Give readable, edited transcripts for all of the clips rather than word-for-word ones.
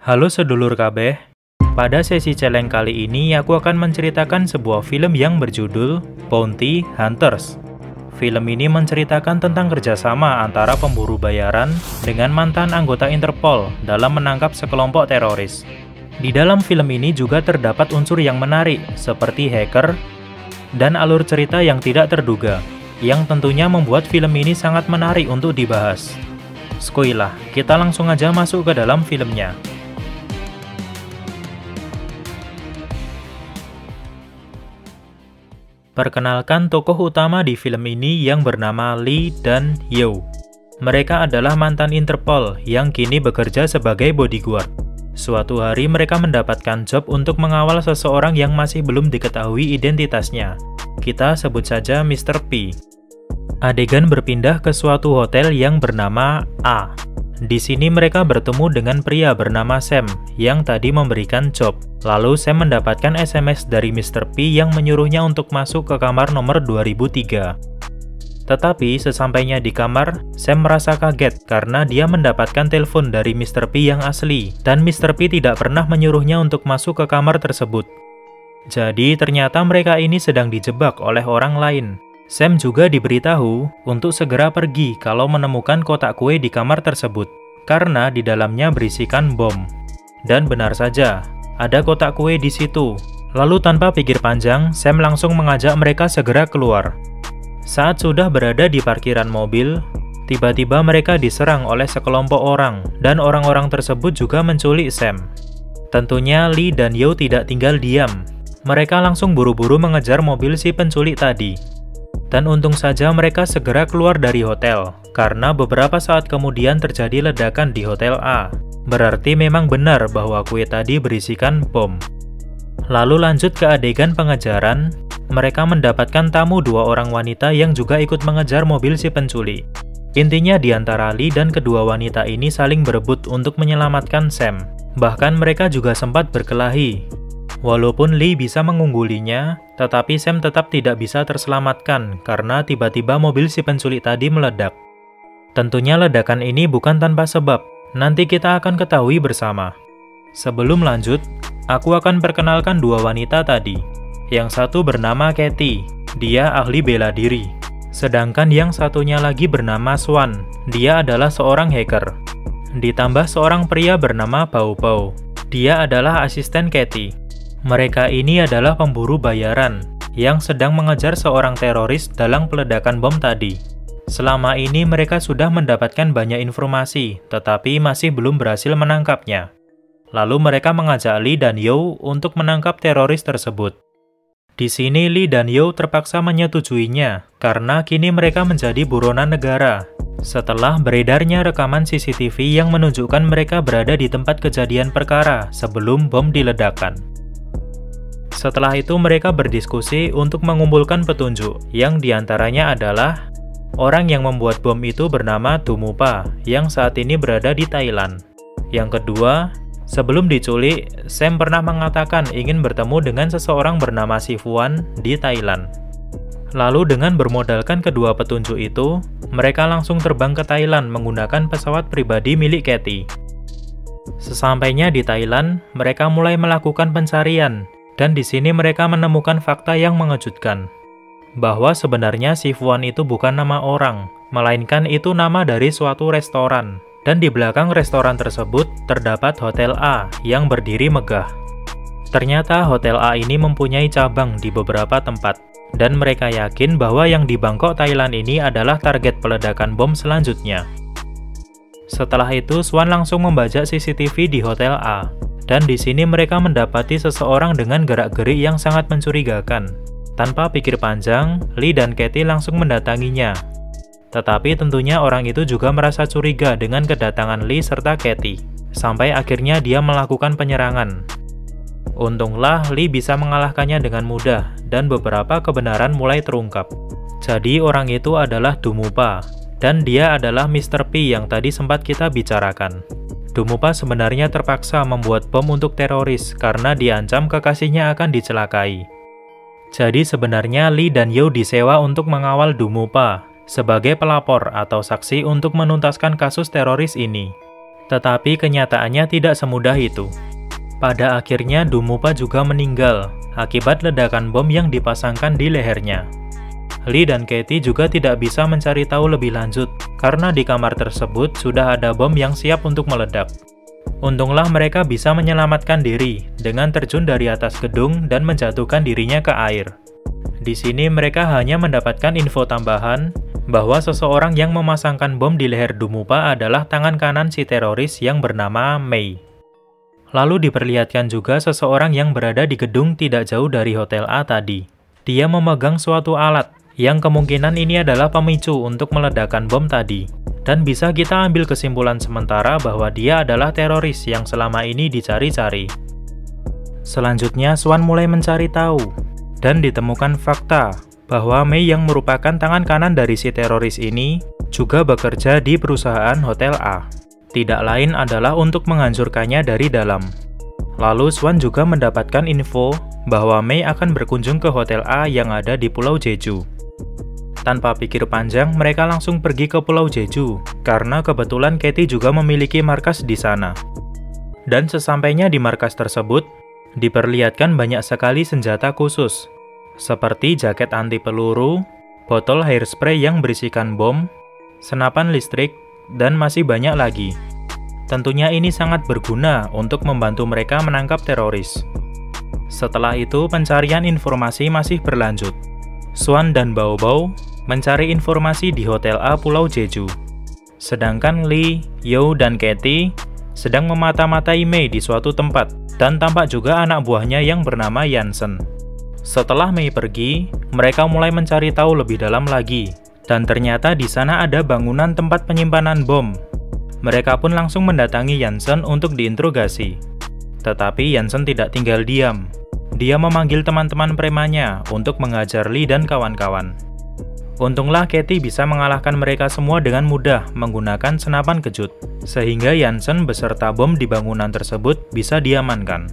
Halo sedulur kabeh, pada sesi celeng kali ini aku akan menceritakan sebuah film yang berjudul Bounty Hunters. Film ini menceritakan tentang kerjasama antara pemburu bayaran dengan mantan anggota Interpol dalam menangkap sekelompok teroris. Di dalam film ini juga terdapat unsur yang menarik seperti hacker dan alur cerita yang tidak terduga, yang tentunya membuat film ini sangat menarik untuk dibahas. Skoilah, kita langsung aja masuk ke dalam filmnya. Perkenalkan tokoh utama di film ini yang bernama Lee dan Yew. Mereka adalah mantan Interpol yang kini bekerja sebagai bodyguard. Suatu hari mereka mendapatkan job untuk mengawal seseorang yang masih belum diketahui identitasnya. Kita sebut saja Mr. P. Adegan berpindah ke suatu hotel yang bernama A. Di sini mereka bertemu dengan pria bernama Sam yang tadi memberikan job. Lalu Sam mendapatkan SMS dari Mr. P yang menyuruhnya untuk masuk ke kamar nomor 2003. Tetapi sesampainya di kamar, Sam merasa kaget karena dia mendapatkan telepon dari Mr. P yang asli, dan Mr. P tidak pernah menyuruhnya untuk masuk ke kamar tersebut. Jadi ternyata mereka ini sedang dijebak oleh orang lain. Sam juga diberitahu untuk segera pergi kalau menemukan kotak kue di kamar tersebut, karena di dalamnya berisikan bom. Dan benar saja, ada kotak kue di situ. Lalu tanpa pikir panjang, Sam langsung mengajak mereka segera keluar. Saat sudah berada di parkiran mobil, tiba-tiba mereka diserang oleh sekelompok orang, dan orang-orang tersebut juga menculik Sam. Tentunya Lee dan Yew tidak tinggal diam. Mereka langsung buru-buru mengejar mobil si penculik tadi. Dan untung saja mereka segera keluar dari hotel, karena beberapa saat kemudian terjadi ledakan di Hotel A. Berarti memang benar bahwa kue tadi berisikan bom. Lalu lanjut ke adegan pengejaran, mereka mendapatkan tamu dua orang wanita yang juga ikut mengejar mobil si penculik. Intinya di antara Lee dan kedua wanita ini saling berebut untuk menyelamatkan Sam. Bahkan mereka juga sempat berkelahi. Walaupun Lee bisa mengunggulinya, tetapi Sam tetap tidak bisa terselamatkan karena tiba-tiba mobil si penculik tadi meledak. Tentunya ledakan ini bukan tanpa sebab, nanti kita akan ketahui bersama. Sebelum lanjut, aku akan perkenalkan dua wanita tadi. Yang satu bernama Kathy, dia ahli bela diri. Sedangkan yang satunya lagi bernama Swan, dia adalah seorang hacker. Ditambah seorang pria bernama Bao Bao, dia adalah asisten Kathy. Mereka ini adalah pemburu bayaran yang sedang mengejar seorang teroris dalam peledakan bom tadi. Selama ini mereka sudah mendapatkan banyak informasi, tetapi masih belum berhasil menangkapnya. Lalu mereka mengajak Lee dan Yew untuk menangkap teroris tersebut. Di sini Lee dan Yew terpaksa menyetujuinya, karena kini mereka menjadi buronan negara. Setelah beredarnya rekaman CCTV yang menunjukkan mereka berada di tempat kejadian perkara sebelum bom diledakkan. Setelah itu mereka berdiskusi untuk mengumpulkan petunjuk, yang diantaranya adalah orang yang membuat bom itu bernama Dumupa, yang saat ini berada di Thailand. Yang kedua, sebelum diculik, Sam pernah mengatakan ingin bertemu dengan seseorang bernama Sifuan di Thailand. Lalu dengan bermodalkan kedua petunjuk itu, mereka langsung terbang ke Thailand menggunakan pesawat pribadi milik Kathy. Sesampainya di Thailand, mereka mulai melakukan pencarian. Dan di sini mereka menemukan fakta yang mengejutkan, bahwa sebenarnya Sifuan itu bukan nama orang, melainkan itu nama dari suatu restoran. Dan di belakang restoran tersebut terdapat Hotel A yang berdiri megah. Ternyata Hotel A ini mempunyai cabang di beberapa tempat, dan mereka yakin bahwa yang di Bangkok, Thailand ini adalah target peledakan bom selanjutnya. Setelah itu, Swan langsung membajak CCTV di Hotel A. Dan di sini mereka mendapati seseorang dengan gerak-gerik yang sangat mencurigakan. Tanpa pikir panjang, Lee dan Kathy langsung mendatanginya. Tetapi tentunya orang itu juga merasa curiga dengan kedatangan Lee serta Kathy. Sampai akhirnya dia melakukan penyerangan. Untunglah Lee bisa mengalahkannya dengan mudah, dan beberapa kebenaran mulai terungkap. Jadi orang itu adalah Dumupa, dan dia adalah Mr. P yang tadi sempat kita bicarakan. Dumupa sebenarnya terpaksa membuat bom untuk teroris karena diancam kekasihnya akan dicelakai. Jadi sebenarnya Lee dan Yew disewa untuk mengawal Dumupa sebagai pelapor atau saksi untuk menuntaskan kasus teroris ini. Tetapi kenyataannya tidak semudah itu. Pada akhirnya Dumupa juga meninggal akibat ledakan bom yang dipasangkan di lehernya. Lee dan Katie juga tidak bisa mencari tahu lebih lanjut karena di kamar tersebut sudah ada bom yang siap untuk meledak. Untunglah mereka bisa menyelamatkan diri dengan terjun dari atas gedung dan menjatuhkan dirinya ke air. Di sini mereka hanya mendapatkan info tambahan bahwa seseorang yang memasangkan bom di leher Dumupa adalah tangan kanan si teroris yang bernama Mei. Lalu diperlihatkan juga seseorang yang berada di gedung tidak jauh dari Hotel A tadi. Dia memegang suatu alat yang kemungkinan ini adalah pemicu untuk meledakkan bom tadi. Dan bisa kita ambil kesimpulan sementara bahwa dia adalah teroris yang selama ini dicari-cari. Selanjutnya, Swan mulai mencari tahu dan ditemukan fakta bahwa Mei yang merupakan tangan kanan dari si teroris ini juga bekerja di perusahaan Hotel A. Tidak lain adalah untuk menghancurkannya dari dalam. Lalu Swan juga mendapatkan info bahwa Mei akan berkunjung ke Hotel A yang ada di Pulau Jeju. Tanpa pikir panjang, mereka langsung pergi ke Pulau Jeju, karena kebetulan Katie juga memiliki markas di sana. Dan sesampainya di markas tersebut, diperlihatkan banyak sekali senjata khusus, seperti jaket anti peluru, botol hairspray yang berisikan bom, senapan listrik, dan masih banyak lagi. Tentunya ini sangat berguna untuk membantu mereka menangkap teroris. Setelah itu, pencarian informasi masih berlanjut. Swan dan Bao Bao mencari informasi di Hotel A Pulau Jeju. Sedangkan Lee, Yo, dan Katie sedang memata-matai Mei di suatu tempat, dan tampak juga anak buahnya yang bernama Yansen. Setelah Mei pergi, mereka mulai mencari tahu lebih dalam lagi, dan ternyata di sana ada bangunan tempat penyimpanan bom. Mereka pun langsung mendatangi Yansen untuk diinterogasi. Tetapi Yansen tidak tinggal diam. Dia memanggil teman-teman premannya untuk mengajar Lee dan kawan-kawan. Untunglah Katie bisa mengalahkan mereka semua dengan mudah menggunakan senapan kejut, sehingga Yansen beserta bom di bangunan tersebut bisa diamankan.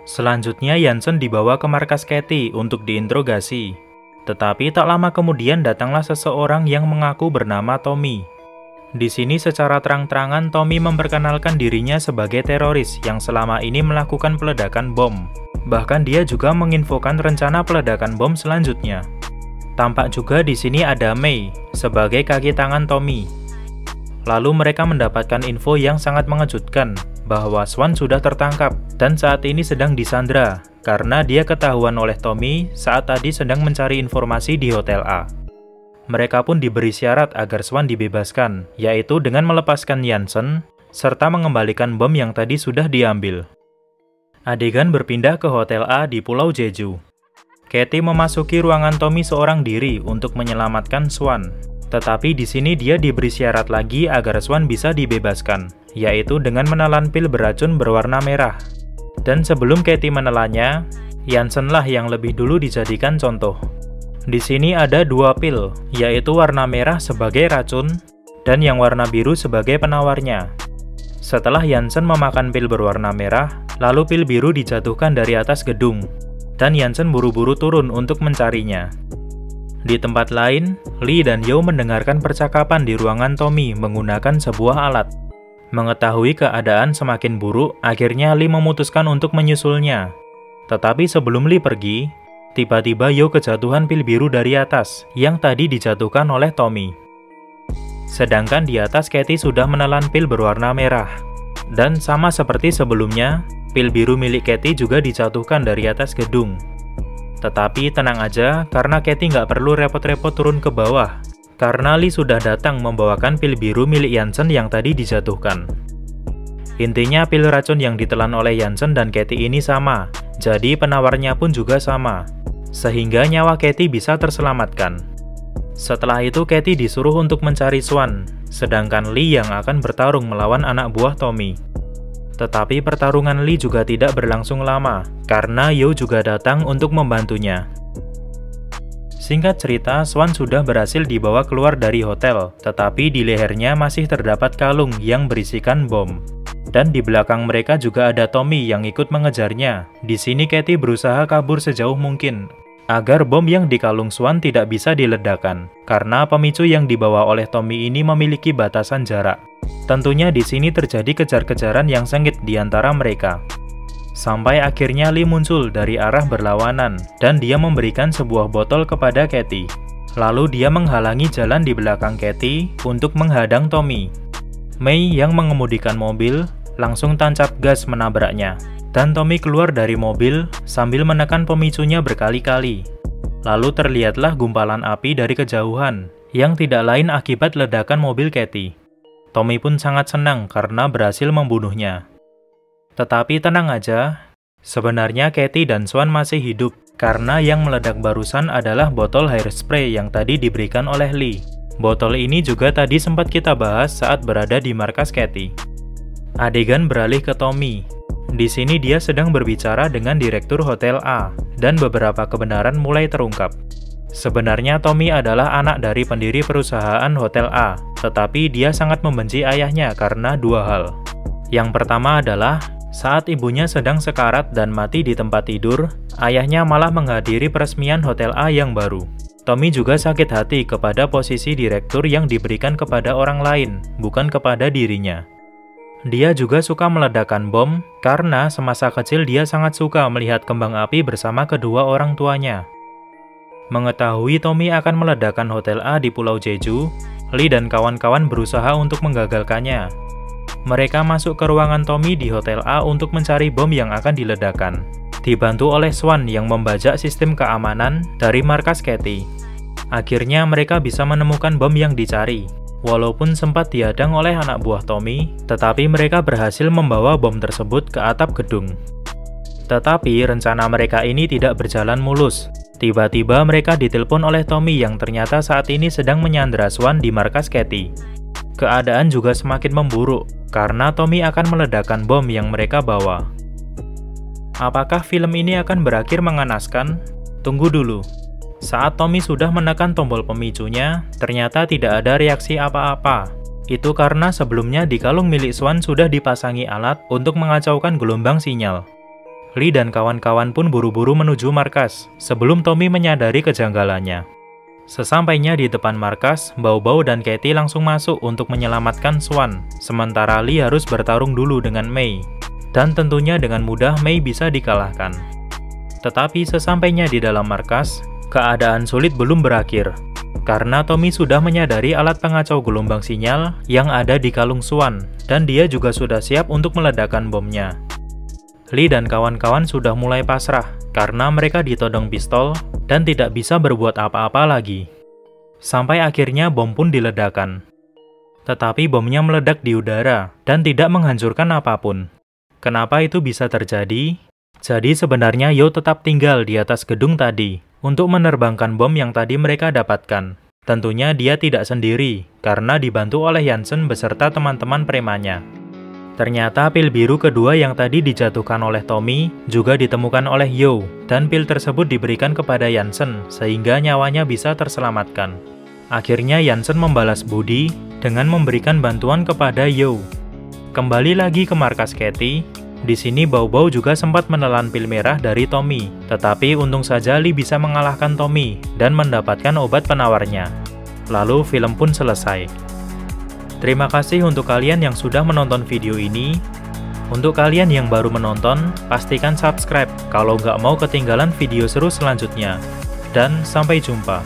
Selanjutnya Yansen dibawa ke markas Katie untuk diinterogasi. Tetapi tak lama kemudian datanglah seseorang yang mengaku bernama Tommy. Di sini secara terang-terangan Tommy memperkenalkan dirinya sebagai teroris yang selama ini melakukan peledakan bom. Bahkan dia juga menginfokan rencana peledakan bom selanjutnya. Tampak juga di sini ada Mei sebagai kaki tangan Tommy. Lalu mereka mendapatkan info yang sangat mengejutkan bahwa Swan sudah tertangkap dan saat ini sedang disandra karena dia ketahuan oleh Tommy saat tadi sedang mencari informasi di Hotel A. Mereka pun diberi syarat agar Swan dibebaskan, yaitu dengan melepaskan Yansen serta mengembalikan bom yang tadi sudah diambil. Adegan berpindah ke Hotel A di Pulau Jeju. Katie memasuki ruangan Tommy seorang diri untuk menyelamatkan Swan. Tetapi di sini dia diberi syarat lagi agar Swan bisa dibebaskan, yaitu dengan menelan pil beracun berwarna merah. Dan sebelum Katie menelannya, Yansen-lah yang lebih dulu dijadikan contoh. Di sini ada dua pil, yaitu warna merah sebagai racun dan yang warna biru sebagai penawarnya. Setelah Yansen memakan pil berwarna merah, lalu pil biru dijatuhkan dari atas gedung. Dan Yansen buru-buru turun untuk mencarinya. Di tempat lain, Lee dan Yo mendengarkan percakapan di ruangan Tommy menggunakan sebuah alat. Mengetahui keadaan semakin buruk, akhirnya Lee memutuskan untuk menyusulnya. Tetapi sebelum Lee pergi, tiba-tiba Yo kejatuhan pil biru dari atas yang tadi dijatuhkan oleh Tommy. Sedangkan di atas Katie sudah menelan pil berwarna merah. Dan sama seperti sebelumnya, pil biru milik Katie juga dijatuhkan dari atas gedung. Tetapi tenang aja, karena Katie nggak perlu repot-repot turun ke bawah, karena Lee sudah datang membawakan pil biru milik Yansen yang tadi dijatuhkan. Intinya pil racun yang ditelan oleh Yansen dan Katie ini sama, jadi penawarnya pun juga sama, sehingga nyawa Katie bisa terselamatkan. Setelah itu Katie disuruh untuk mencari Swan, sedangkan Lee yang akan bertarung melawan anak buah Tommy. Tetapi pertarungan Lee juga tidak berlangsung lama, karena Yo juga datang untuk membantunya. Singkat cerita, Swan sudah berhasil dibawa keluar dari hotel, tetapi di lehernya masih terdapat kalung yang berisikan bom. Dan di belakang mereka juga ada Tommy yang ikut mengejarnya. Di sini Katie berusaha kabur sejauh mungkin, agar bom yang di kalung Swan tidak bisa diledakkan, karena pemicu yang dibawa oleh Tommy ini memiliki batasan jarak. Tentunya di sini terjadi kejar-kejaran yang sengit di antara mereka. Sampai akhirnya Lee muncul dari arah berlawanan dan dia memberikan sebuah botol kepada Katie. Lalu dia menghalangi jalan di belakang Katie untuk menghadang Tommy. Mei yang mengemudikan mobil langsung tancap gas menabraknya. Dan Tommy keluar dari mobil sambil menekan pemicunya berkali-kali. Lalu terlihatlah gumpalan api dari kejauhan yang tidak lain akibat ledakan mobil Katie. Tommy pun sangat senang karena berhasil membunuhnya. Tetapi tenang aja, sebenarnya Katie dan Swan masih hidup karena yang meledak barusan adalah botol hairspray yang tadi diberikan oleh Lee. Botol ini juga tadi sempat kita bahas saat berada di markas Katie. Adegan beralih ke Tommy. Di sini dia sedang berbicara dengan direktur Hotel A dan beberapa kebenaran mulai terungkap. Sebenarnya Tommy adalah anak dari pendiri perusahaan Hotel A, tetapi dia sangat membenci ayahnya karena dua hal. Yang pertama adalah, saat ibunya sedang sekarat dan mati di tempat tidur, ayahnya malah menghadiri peresmian Hotel A yang baru. Tommy juga sakit hati kepada posisi direktur yang diberikan kepada orang lain, bukan kepada dirinya. Dia juga suka meledakkan bom, karena semasa kecil dia sangat suka melihat kembang api bersama kedua orang tuanya. Mengetahui Tommy akan meledakkan Hotel A di Pulau Jeju, Lee dan kawan-kawan berusaha untuk menggagalkannya. Mereka masuk ke ruangan Tommy di Hotel A untuk mencari bom yang akan diledakkan, dibantu oleh Swan yang membajak sistem keamanan dari markas Katie. Akhirnya mereka bisa menemukan bom yang dicari. Walaupun sempat dihadang oleh anak buah Tommy, tetapi mereka berhasil membawa bom tersebut ke atap gedung. Tetapi rencana mereka ini tidak berjalan mulus. Tiba-tiba mereka ditelepon oleh Tommy yang ternyata saat ini sedang menyandra Swan di markas Katie. Keadaan juga semakin memburuk, karena Tommy akan meledakkan bom yang mereka bawa. Apakah film ini akan berakhir mengenaskan? Tunggu dulu. Saat Tommy sudah menekan tombol pemicunya, ternyata tidak ada reaksi apa-apa. Itu karena sebelumnya di kalung milik Swan sudah dipasangi alat untuk mengacaukan gelombang sinyal. Lee dan kawan-kawan pun buru-buru menuju markas, sebelum Tommy menyadari kejanggalannya. Sesampainya di depan markas, Bao dan Katie langsung masuk untuk menyelamatkan Swan, sementara Lee harus bertarung dulu dengan Mei. Dan tentunya dengan mudah Mei bisa dikalahkan. Tetapi sesampainya di dalam markas, keadaan sulit belum berakhir, karena Tommy sudah menyadari alat pengacau gelombang sinyal yang ada di kalung Swan, dan dia juga sudah siap untuk meledakkan bomnya. Lee dan kawan-kawan sudah mulai pasrah karena mereka ditodong pistol dan tidak bisa berbuat apa-apa lagi. Sampai akhirnya bom pun diledakkan. Tetapi bomnya meledak di udara dan tidak menghancurkan apapun. Kenapa itu bisa terjadi? Jadi sebenarnya Yo tetap tinggal di atas gedung tadi untuk menerbangkan bom yang tadi mereka dapatkan. Tentunya dia tidak sendiri karena dibantu oleh Jansen beserta teman-teman premannya. Ternyata pil biru kedua yang tadi dijatuhkan oleh Tommy juga ditemukan oleh Yo, dan pil tersebut diberikan kepada Jansen sehingga nyawanya bisa terselamatkan. Akhirnya Jansen membalas budi dengan memberikan bantuan kepada Yo. Kembali lagi ke markas Katie, di sini Bao juga sempat menelan pil merah dari Tommy, tetapi untung saja Lee bisa mengalahkan Tommy dan mendapatkan obat penawarnya. Lalu film pun selesai. Terima kasih untuk kalian yang sudah menonton video ini. Untuk kalian yang baru menonton, pastikan subscribe kalau nggak mau ketinggalan video seru selanjutnya. Dan sampai jumpa.